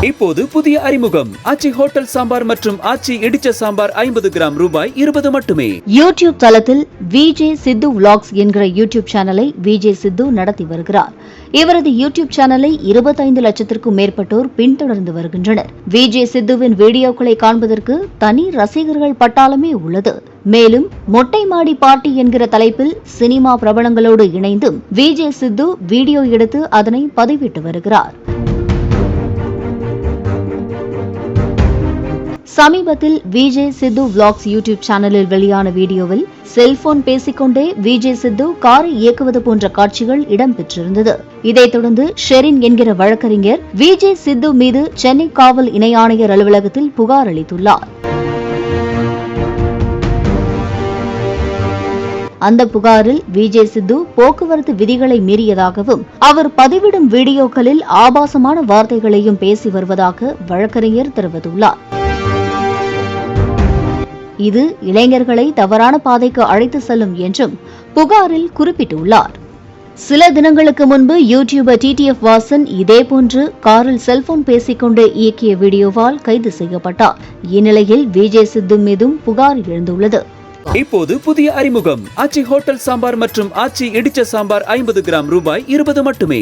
இப்போது புதிய அறிமுகம் ஆச்சி ஹோட்டல் சாம்பார் மற்றும் ஆச்சி இடிச்ச சாம்பார் 50 கிராம் ரூபாய் 20 மட்டுமே. யூடியூப் தளத்தில் விஜே சித்து விளாக்ஸ் என்கிற யூடியூப் சேனலை விஜே சித்து நடத்தி வருகிறார். இவரது யூடியூப் சேனலை 25 லட்சத்திற்கும் மேற்பட்டோர் பின்தொடர்ந்து வருகின்றனர். விஜே சித்துவின் வீடியோக்களை காண்பதற்கு தனி ரசிகர்கள் பட்டாளமே உள்ளது. மேலும் மொட்டை மாடி பாட்டி என்கிற தலைப்பில் சினிமா பிரபலங்களோடு இணைந்தும் விஜே சித்து வீடியோ எடுத்து அதனை பதிவிட்டு வருகிறார். சமீபத்தில் விஜே சித்து விளாக்ஸ் யூடியூப் சேனலில் வெளியான வீடியோவில் செல்போன் பேசிக்கொண்டே விஜே சித்து காரை இயக்குவது போன்ற காட்சிகள் இடம்பெற்றிருந்தது. இதைத் தொடர்ந்து ஷெரின் என்கிற வழக்கறிஞர் விஜே சித்து மீது சென்னை காவல் இணை ஆணையர் அலுவலகத்தில் புகார் அளித்துள்ளார். அந்த புகாரில் விஜே சித்து போக்குவரத்து விதிகளை மீறியதாகவும் அவர் பதிவிடும் வீடியோக்களில் ஆபாசமான வார்த்தைகளையும் பேசி வருவதாக வழக்கறிஞர் தெரிவித்துள்ளார். இது இளைஞர்களை தவறான பாதைக்கு அழைத்து செல்லும் என்றும் புகாரில் குறிப்பிட்டுள்ளார். சில தினங்களுக்கு முன்பு யூடியூபர் டிடிஎஃப் வாசன் இதேபோன்று காரில் செல்போன் பேசிக்கொண்டு இயக்கிய வீடியோவால் கைது செய்யப்பட்டார். இந்நிலையில் விஜே சித்து மீதும் புகார் எழுந்துள்ளது. இப்போது புதிய அறிமுகம் ஆச்சி ஹோட்டல் சாம்பார் மற்றும் ஆச்சி இடிச்ச சாம்பார் 50 கிராம் ரூபாய் 20 மட்டுமே.